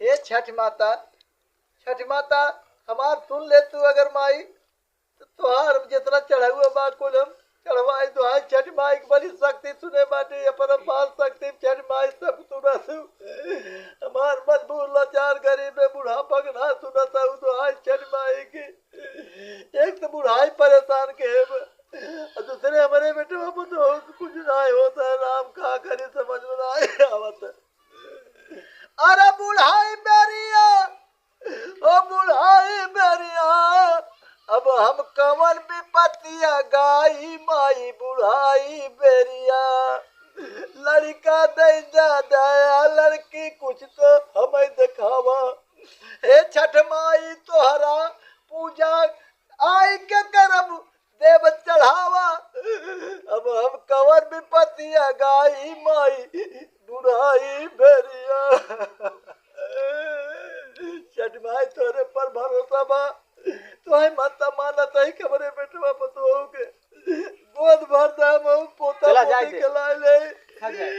हे छठ माता हमार सुन ले तू अगर माई तो तोहार जितना चढ़ाऊ बा कुल हम चढ़वाई दुहाई छठ माई की बड़ी शक्ति सुने बाटे अपन पाल शक्ति छठ माई सब सुना सु हमार मजबूर लाचार गरीब बुढ़ापा के ना सुना सु दुहाई छठ माई की एक तो बुढ़ाई परेशान के है और दूसरे हमारे बेटे बाबू तो कुछ ना होता है राम का करे समझ में ना आवत अरे बुढ़ाई बेरिया ओ बुढ़ाई बेरिया अब हम कमल विपतिया गाई माई बुढ़ाई बेरिया लड़का दे दया लड़की कुछ तो हमें दिखावा हे छठ माई तोहरा पूजा आई के करब देव चढ़ावा अब हम कमल विपतिया गाई माई बुढ़ाई बेरिया छठ माई तोरे पर भरोसा बा तो है माता माना तही खबरे बेटवा पतो के गोद भर दे हम पोता चला पोती जाए दे। के लाए ले खा जाए।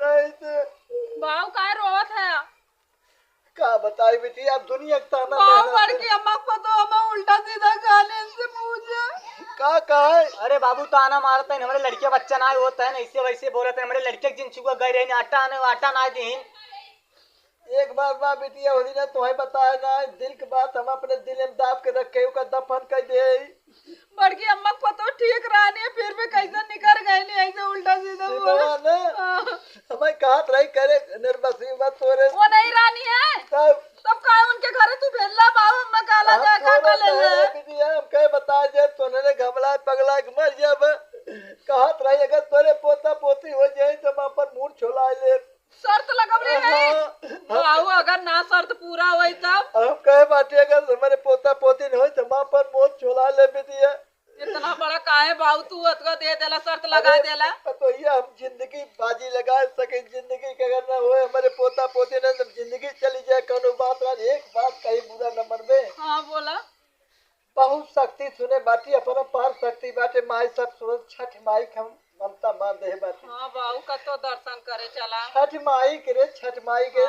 नहीं तो बाऊ का रोवत है का बताई बेटी अब दुनिया का ताना बाऊ मेहनत मर है। के अम्मा को तो हम उल्टा सीधा गाने से पूछे का है अरे बाबू तो आना मारता है हमारे लड़के बच्चा ना होता है ना ऐसे वैसे बोलते हैं हमारे लड़के जिन चुका गए रहे आटा ना दी एक बार माँ बिटिया होली ना तुम्हें बताया ना दिल की बात हम अपने दिल में दाब के रखे का दफन कर दे। बड़की अम्मा को पतो ठीक रहनी है फिर भी कैसे निकल गए नहीं ऐसे उल्टा सीधा सीमा ने हमें कहा रही करे निर्बसी मत तोरे वो नहीं रानी है तब का उनके घर तू भेजला बाबू अम्मा काला जा का कर ले बिटिया हम कहे बता जे तूने घबला पगला के मर जब कहा रही अगर तोरे पोता पोती हो जाए तो हम पर मुंह छोला ले शर्त लगवले है बाबू अगर ना शर्त पूरा होई तब हम कहे बाटे अगर हमारे पोता पोती न हो तो हम पर मुंह छोला ले बिटिया। इतना बड़ा काहे बाबू तू अतका दे देला शर्त लगा देला तो ये हम जिंदगी बाजी लगा सके जिंदगी के अगर ना हो हमारे पोता पोती ने तो जिंदगी चली जाए कोनो बात ना एक बात कहीं बुरा न मनबे। हाँ बोला बहुत शक्ति सुने बाटी अपन पार शक्ति बाटे माई सब सुन छठ माई हम ममता मान दे बाटी। हाँ बाबू का तो दर्शन करे चला छठ माई के छठ माई के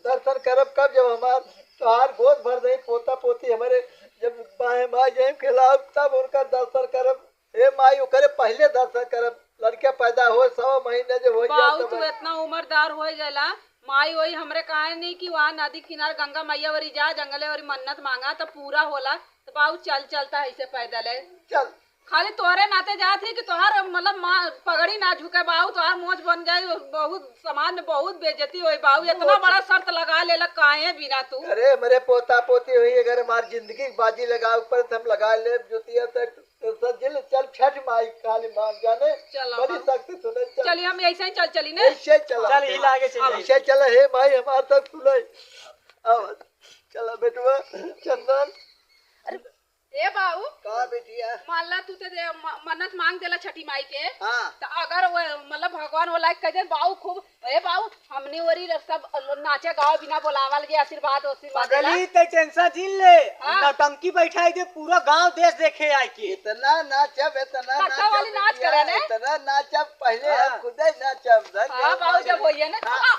दर्शन करब कब जब हमार तोहार गोद भर दे पोता पोती हमारे जब बाहे माई जाए खिलाओ तब उनका दर्शन करब। हे माई ओकरे पहले दर्शन करब लड़का पैदा हो 100 महीने जो हो बाबू तू जाए इतना उम्रदार हो गया माई वही हमरे कहा नहीं कि वहाँ नदी किनारे गंगा मैया वरी जा जंगले वरी मन्नत मांगा तो पूरा होला तो बाबू चल चलता ऐसे पैदल है चल खाली तोहरे नाते जात है कि तोहार मतलब पगड़ी ना झुके बाबू तोहार मोच बन जाए बहुत समाज में बहुत बेइज्जती होई बाबू इतना बड़ा शर्त लगा ले काहे बिना तू अरे मेरे पोता पोती हुई अगर हमारी जिंदगी बाजी लगा ऊपर से हम लगा ले जुतिया तक सजिल चल छठ माई काली मान जाने चलो बड़ी शक्ति सुने चलिए हम ऐसे ही चली ने ऐसे चला चल हिला आगे चल ऐसे चला हे माई हमारे तक सुने अब चला बेटवा चंदन ए बाबू कहा बेटिया मान ला तू ते मन्नत मांग देला छठी माई के हाँ तो अगर वो मतलब भगवान वो लायक कह दे बाबू खूब ए बाबू हमने वरी सब नाचे गाओ बिना बुलावल के आशीर्वाद पगली ते टेंशन झील ले हाँ। नौटंकी बैठाई दे पूरा गांव देश देखे आई के इतना नाचब इतना कट्टा वाली नाच करे ने? इतना नाचब पहले हाँ। हम खुद ही नाचब हां बाबू जब होइए ना हाँ।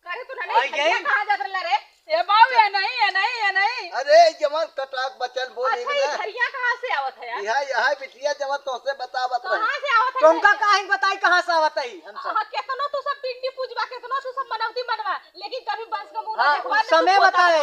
करे तू आई नहीं गई? कहां जात रहा रे ए बाबू ये नहीं अरे जवान कटाक बचल बोली अच्छा ये घरिया कहाँ से आवत है यार यहाँ बिटिया जवान तुमसे बता बता कहाँ से आवत है तुमका काहे बताई कहां से आवत है हम सब हाँ केतनो तू सब पिंडी पूजवा केतनो तू सब मनौती मनवा लेकिन कभी बंस का मुंह हाँ, देखवा समय बताए।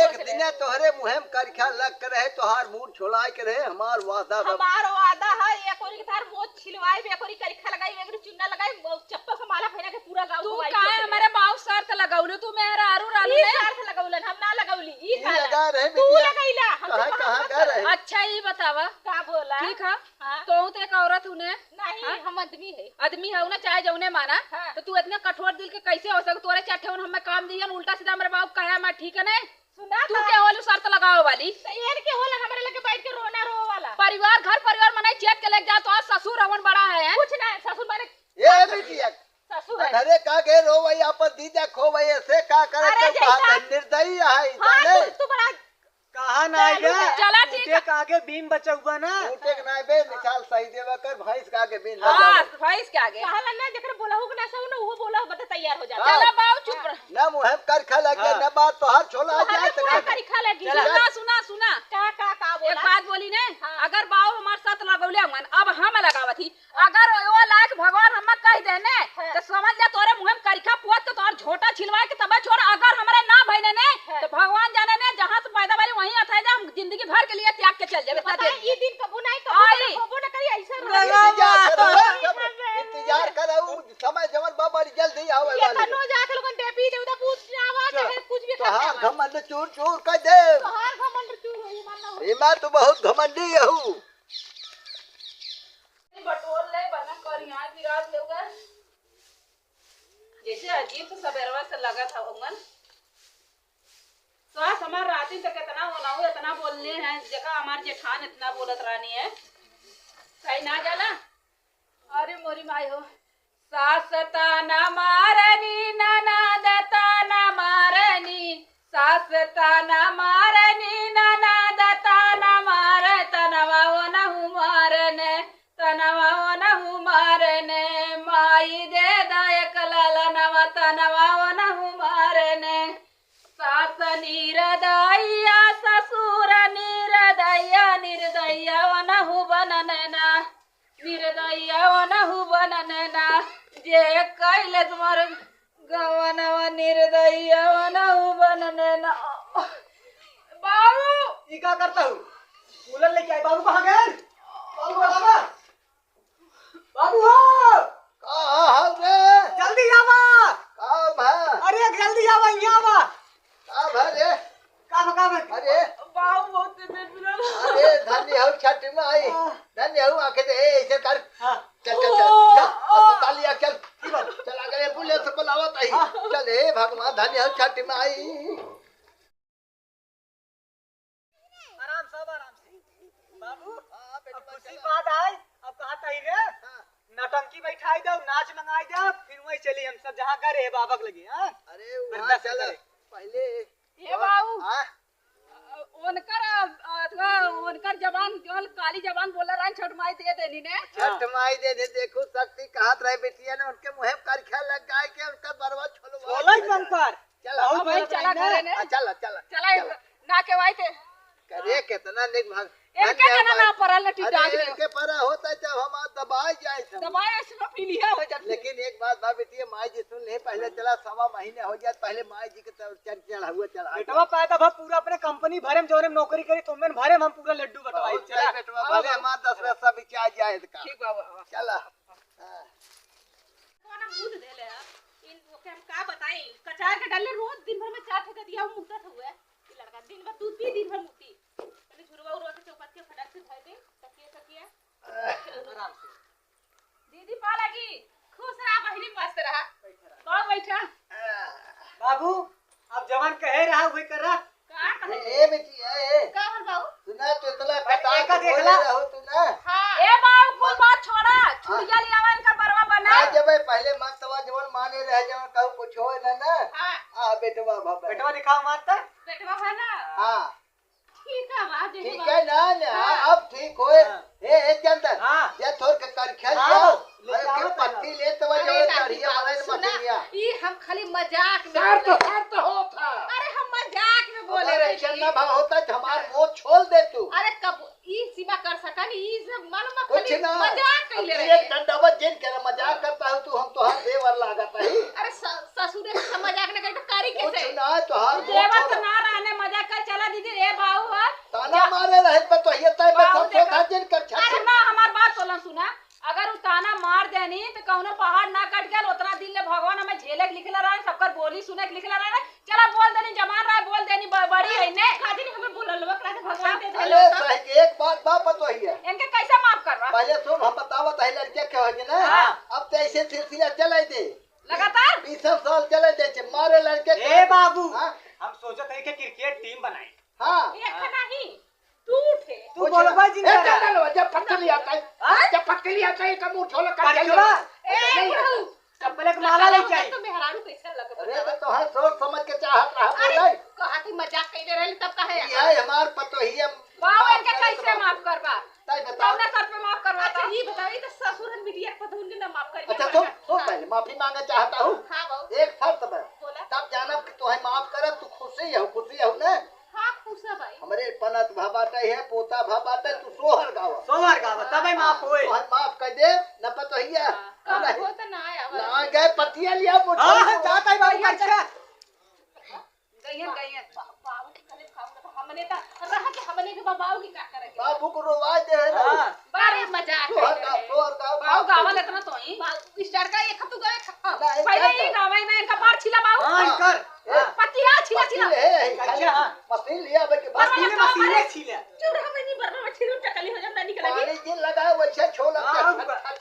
एक दिन तोहरे मुहिम करखा लग के रहे तोहार मूड छोड़ा के रहे हमार वादा बा। हमार वादा है एक ओरी के तार मोच छिलवाई एक ओरी करिखा लगाई एक ओरी चुन्ना लगाई चप्पल के माला पहना के पूरा गांव तू घुमाई काहे हमारे बाबू शर्त लगाउले तू मेरा आरू रालू ई ने सार से लगौलन हम ना लगौली ई ई सार लगा रहे तू बिटिया लगैला हम कहाँ कहाँ गए रहे अच्छा ये बतावा का बोला ठीक है हाँ। तो तो एक औरत हूँ नहीं हम आदमी है आदमी है ना चाहे जौने माना हाँ। तो तू इतना कठोर दिल के कैसे हो सकता तोरे चाटे हमें काम दिया उल्टा सीधा मेरे बाप कहा मैं ठीक है नहीं सुना तू क्या वाली शर्त लगाओ वाली यार के होला हमारे लगे बैठ के रोना रो वाला परिवार घर परिवार मनाई चेत के लेके जा तो आज ससुर रवन बड़ा है कुछ ना ससुर मारे ये बिटिया ससुर है घरे का गे रो भाई अपन दीदा खो भाई ऐसे का करे अरे तो कहा जैसा- निर्दयी है हाँ जाने तू बड़ा कहा ना आएगा चला ठीक है। के आगे बीम बचा हुआ ना ऊटे के ना बे निकाल सही देवा कर भैंस का के बिन हाँ भैंस के आगे कहला ना जकर बोला हो ना सब ना वो बोला हो बता तैयार हो जाता हाँ। चला बाबू चुप रह ना मुहिम करखा लगे हाँ। ना बात तो हाथ छोड़ा हमें जाए पूरा तो करिखा लगी चला। सुना सुना सुना का एक बोला बात बोली ने हाँ। अगर बाबू हमारे साथ लगौले हमन अब हम लगावत ही अगर वो लायक भगवान हम कह दे ने हाँ। तो समझ जा तोरे मुंह में करिखा पुअत तो तोर झोटा छिलवा के तबे छोड़ अगर हमरे ना भइने ने हाँ। तो भगवान जाने ने जहां से पैदा वाली वहीं अथाई जा हम जिंदगी भर के लिए त्याग के चल जाबे पता इतना है दे ये दिन कबू नहीं आई। कबू ना करी ऐसा इंतजार करो समय जवन बाबा जल्दी आवे ये वाली तनो जाके लोगन डेपी दे उदा पूछ आवा चाहे कुछ भी तो खा हाँ घमंड चूर चूर कर दे तोहार घमंड चूर होई मानना हो इमा तू बहुत घमंडी हूँ बटोर ले बना कर यहाँ विराज लोग जैसे अजीब तो सबेरवा से लगा था उंगन स्वास हमार राती तक इतना होना हो इतना बोलने हैं जगह हमार जेठान इतना बोलत रानी है सही ना जाला अरे मोरी माई हो सासता न मारनी ननदता न मारनी सासता न मारनी ननदता न मार तनवा न मारने तनवा न मारने माई दे दायक ललनवा तनवा न मारने सास निरदैया ससुर निरदैया निर्दया वनहु बननना निर्दया वनहु बननना जे कैले तुमर गवनवा निर्दयवा नौ बनने ना बाबू ये क्या करता हूँ? कूलर लेके आई। बाबू कहाँ गए? बाबू बाबा, बाबू हो, कहाँ हाल रे? जल्दी आवा। कहाँ भा? अरे जल्दी आवा, यहाँ आवा। कहाँ भा रे? कहाँ अरे बाबू बहुत पेट में अरे धन्य हो छठ में आई, धन्य हो आके दे ऐसे कर। हाँ चल चल चल अस्पताल लिया चल। चल आगे एम्बुलेंस बुलावत आई। चल हे भगवान धन्य हो छठ में आई। आराम से बाबू। अब खुशी बात आए। अब कहाँ तही रे? नौटंकी बैठाई दो, नाच मंगाई दो, फिर वही चली हम सब जहाँ करे बाबा के लगे। हाँ अरे वहाँ चल पहले हे बाबू हाँ उनकर जबान जो काली जबान बोला रहा छठ माई दे देनी ने छठ माई दे दे। देखो शक्ति कहाँ रहे बेटिया ने उनके मुँह पर करखा लग गाय के उनका बरवा छोलो बोलो शंकर। चल भाई चला करे ने चल चल चला ना के वाई थे करे कितना निक भाग इनके जना ना परल लटी डाल अरे दे इनके परा होता है जब हम दबाई जाए सब। दबाए ऐसे पीलिया हो जाती लेकिन एक बात बा बेटिया माई जी सुन ले पहले चला 1.5 महीने हो जाए पहले माई जी के चढ़ा हुआ चला बेटवा पाया था पूरा अपने कंपनी भरे में जोरे में नौकरी करी तुम भरे हम पूरा लड्डू बटवाई। चला बेटवा भले हमार 10 पैसा भी चाह जाए का ठीक बाबू चला कोना मूड देले इन ओके हम का बताई कचार के डाले रोज दिन भर में 4 ठेका दिया मुक्ता हुआ है ये लड़का दिन भर दूध पी दिन भर मुक्ति तने झुरवा उरवा के चौपट के फटाक से धर दे तकिया आराम से। दीदी पा लगी खुश रहा बहिनी मस्त रहा बहुत बैठा बाबू अब जवान कहे रहा वही कर रहा। का कहे ए बेटिया ए का हर बाबू सुना तो इतना कटा एका के देख बोले ला। रहो तू ना हां ए बाबू कोई बात छोड़ा छुड़िया लियावा इनका बरवा बना आज जब पहले मतवा जवन माने रह जवन कहू कुछ हो ना हां आ बेटवा बाबा बेटवा दिखाओ मारता। बेटवा है ना हां ठीक है बात ठीक है ना अब ठीक होए ए चंदन हाँ। ये थोड़ के करखा हाँ, जाओ ले जाओ के तो पत्ती ले तो जो चढ़िया वाला मछलिया ई हम खाली मजाक में सर बोले। तो होता अरे हम मजाक में बोले बोले रहे चलना भाव होता हमार मुंह छोड़ दे तू अरे कब ई सीमा कर सकन ई सब मालूम कुछ खाली ना मजाक कैले अब रहे एक दंडवत जिन कर मजाक करता हूं तू हम तो हर देवर लागत है अरे ससुर से मजाक न करे तो कारी कुछ कैसे ना तो हर देवा तो ना रहने मजाक कर चला दीदी ए बाबू है ताना मारे रहे पर तो ये तय में बाबू सब देखा। था जिन कर अरे छत ना हमार बात सोलन सुना अगर उ ताना मार देनी तो कौनो पहाड़ ना कट गया उतना दिन ले भगवान हमें झेले के लिखला रहा सबकर बोली सुने के लिखला रहा चला बोल देनी जमान रहा बोल देनी बड़ी है ने खादी हमें बोलल बकरा से भगवान दे अरे देले सही एक बात बाप तो ही है इनके कैसे माफ करवा पहले सुन हम बतावत है लड़के के होगे ना हाँ। अब तो ऐसे सिलसिला चलाई दे लगातार 20 साल चले दे छे मारे लड़के के। ए बाबू हाँ हम सोचत है कि क्रिकेट टीम बनाए। हाँ एक नहीं टूटे तू बोलबा जिन ए करा। चलो जब पत्तली आता है जब पत्तली आता है कम उठो लो कर करछुआ ए बुढ़ऊ चप्पल के माला ले जाई। तो मेहरारू कैसे अरे लगत तो हर सोच समझ के चाहत रहा अरे बोले कहा कि मजाक कैले रहे तब कहे ये हमार पतो ही है बाबू इनके कैसे माफ करवा तय बताओ कौन सर पे माफ करवा अच्छा ये बताइए तो ससुर मीडिया पर तो उनके ना माफ कर अच्छा तुम पहले माफी मांगना चाहता हूँ हां बाबू एक शर्त में बोला तब जानब कि तुम्हें माफ करब तू खुशी हो ना हां खुश है भाई हमरे पनत भाबाटे है पोता भाबाटे तू सोहर गावा सोमवार का तब ही माफ होए। तुम्हें माफ कर दे न पतो ही है कब हो तो ना आया ना गए पतिया लिया मुझे हां जाता है बाबू अच्छा। गईन बाबू के कने खाऊंगा हमने तो रहा कि हमने के बाबू की का करेंगे बाबू को रोवा दे है ना हां बारे मजाक सोहर का बाबू गावल इतना तो ही बाबू स्टार का एक हफ्ते गए पहले ही गावे में इनका पार छिला बाबू हां कर पतिया छिला छिला है मशीन लिया बे के बाद मशीन मशीने छीले। चुर हमें नहीं बरना में छिरू टकली हो जाता निकल गई पानी दिन लगा वैसे छोला हाँ,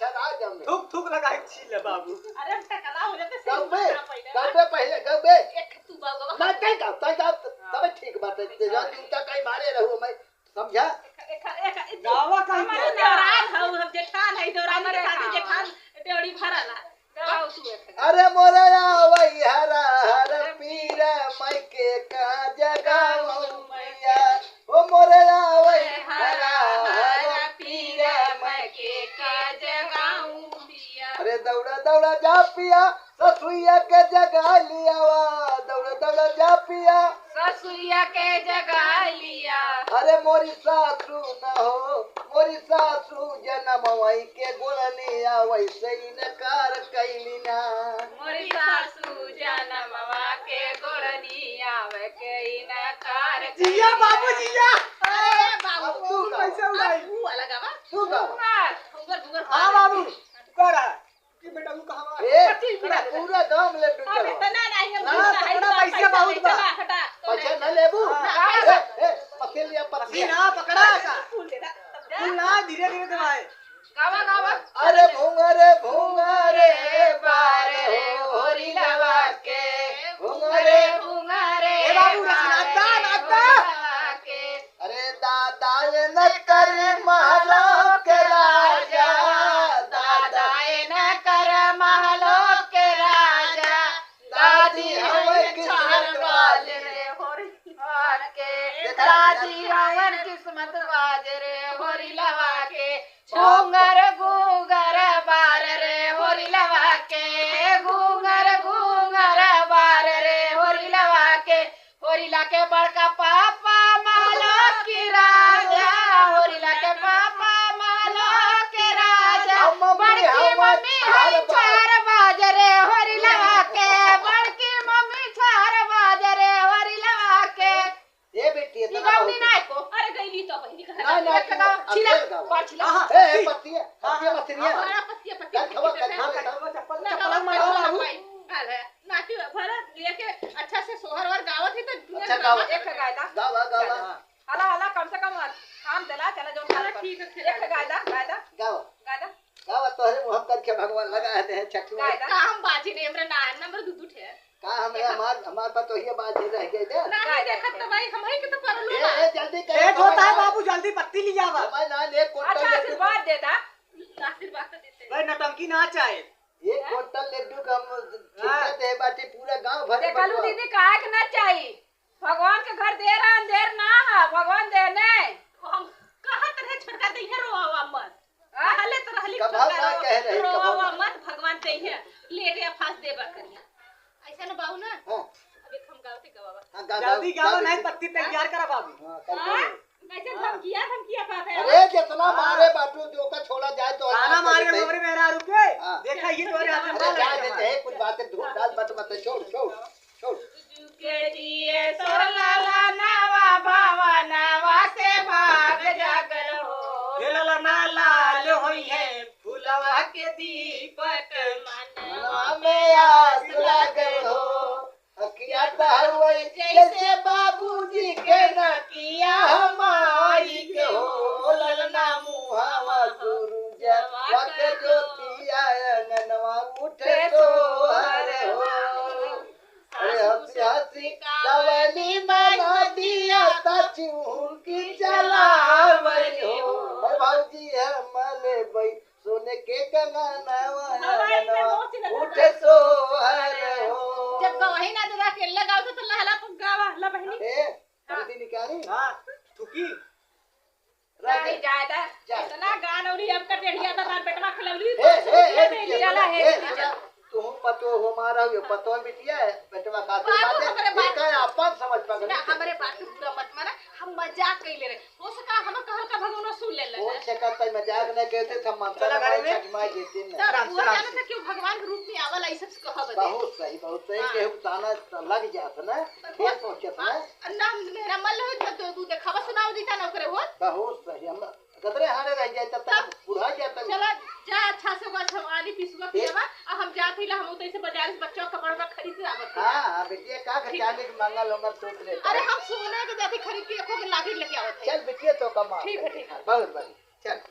छड़ा जम थूक थूक लगा छीले बाबू। अरे टकला हो जाता गबे पहले एक तू बाबू ना कहीं का तब ठीक बात है जब जूता कहीं मारे रहूं मैं समझा एक गावा का हमारे दौरान हम जेठान है दौरान के साथ जेठान डेड़ी भरला गाओ तू एक अरे मोरे आवई हरा हर पीर मैं के का जगाऊं मैया ओ मोरे आवई हरा हर पीर मैं के का जगाऊं अरे दौड़ा दौड़ा जा पिया ससुइया के जगा लिया वा दौड़ा दौड़ा जा पिया ससुरिया के जगा लिया। अरे मोरी सासू न हो, मोरी सासू जन्म वही के गुणनिया वैसे ही नकार कैली ना। मोरी सासू जनमवा के गोरनिया वे के इनकार जिया बाबू जिया। अरे अब बाबू तू गा, कैसे उड़ाई? तू अलग आवा तू गा। घुंगर हाँ बाबू कर कि बेटा वो कहां ए पूरा गांव ले हम डूबल इतना नहीं हम ना, पकड़ा पैसे बहुत बा। हटा पैसा न लेबू। हाँ। ए पकड़ लिया पति पत्ती। ना पकड़ा का फूल दे दा तू ना धीरे धीरे दबाए। गावा गावा अरे भूंगरे भूंगरे बारे हो होरी लवा के भूंगरे। भुंगारे ए बाबू रसनाता नाता। के अरे दादा ये न कर महलों के राजा, दादा दादाए न कर महलों के राजा। दादी हवन किस्मत वाले रे होरी लवा के। दादी हवन किस्मत वाले रे होरी लवा के। घूंगर घूंगर बार रे होरी लवा के। घूंगर घूंगर बार रे होरी लवा के। होरीला के बड़का पापा महलो की राजा। होरीला के पापा महलो के राजा। बड़की मम्मी है चार बाजरे होरी लगा के। बड़की मम्मी चार बाजरे होरी लगा के। ये बेटी ई इतना गौनी नाय को अरे गईली तो बहिनी का नहीं नहीं एक गाँव छिला गाँव। पर छिला। हाँ। ए पत्ती है पत्ती मछलियां। हमारा पत्तिया क्या खबर पत्तिया क्या खबर चप्पल ना चप्पल गाँव मारो में बाबू। नाटी भरत लेके अच्छा से सोहर और गावत है तो अच्छा गावत। एक गायदा गावा गावा हला हला कम से कम काम देला चला जो चला ठीक है एक गायदा गायदा गावा गायदा गावा तोहरे मुंह करके भगवान लगा देते हैं चक्की में। गायदा का हम बाजी ने हमरा ना नंबर दूध उठे का हमें हमार पर तो ये बात ही रह गई थे। ना देखत तो भाई हम ही के तो परलू ना ए जल्दी कर। लेट होता है बाबू जल्दी पत्ती ले जावा। समय ना ले अच्छा कोटल लड्डू। आशीर्वाद दे दा। आशीर्वाद तो देते भाई नटंकी ना चाहे। ये कोटल लड्डू का हम छिड़कते हैं बाटी पूरा गांव भर देखलू दीदी काहे के ना चाहिए। भगवान के घर देर है अंधेर ना है। भगवान देने हम कहत रहे छोटका दे है रोवा मत हले तो रहली कब हम ना कह रहे, कब हम रोवा ना। मत भगवान दे है लेट या फास देबा करिया ऐसा ना बाबू ना हां अबे हम गावते गवावा हां गा जल्दी गाओ नहीं पत्ती तैयार करा बाबू। हां हां कर कैसे धमकिया बात है अरे जितना मारे बाटू जो का छोड़ा जाए तो ताना मार के गोबरे मेरा रुके। हाँ। देखा ये तोरे हाथ में अरे मार जाए लगे देते हैं कुछ बातें धूप डाल मत मत छोड़ छोड़ छोड़। के दिए सोरला नावा भावा नावा से भाग जागल हो। ये लाला ना लाल होई है फूलवा के दीपक मनवा में आस लागल हो अखिया तहवई जैसे बाबूजी के न किया हमारी के हो। ललना मुहावा सूरज वक्त ज्योति आयनवा उठे सोहर हो। अरे हंसी हंसी कवली बना दिया तचून की चलावई हो। अरे भाऊजी है मले बई सोने के कंगनवा उठे सोहर हो। जब गवाही ना दे के लगाओ तो लहला गावा ला बहनी ए जल्दी निकाली हां ठुकी नहीं जायदा जा। इतना गान औरी हम कर डेढ़िया था बेटवा खलौली तुम पतो हो मारा हो पतो बिटिया है बेटवा खाते बाबू, बातें हमारे बात- देखा है अपन समझ पा ना हमारे बात के पूरा मत माना हम मजाक कइले रे हो सका हम कहल का भगवान सुन ले कौन से करता मजाक न कहते थे मनता चला न गाड़ी में। छकमाई देते न। आराम से, वो आराम जाने से। था क्यों भगवान के रूप में आवल ऐसा कहब दे बहुत सही के ताना लग जात ना ठेस पहुंचत ना। ना मेरा मन हो तो तू देखा सुनाओ दीता ना ओकरे हो बहुत सही हम कतरे हारे रह जाए तब तक बुढ़ा जाता चलो जा अच्छा से बस हम आदि पिसुआ पियावा आ हम जात हिला हम तो ऐसे बाजार से बच्चों का कपड़ा खरीद के आवत हां हां बिटिया का चांदी के मंगल होगा सोच ले। अरे हम सोने के जाते खरीद के एको के लाठी लेके आवत है चल बिटिया तो कमा ठीक है, ठीक है। बहुत बड़ी चल।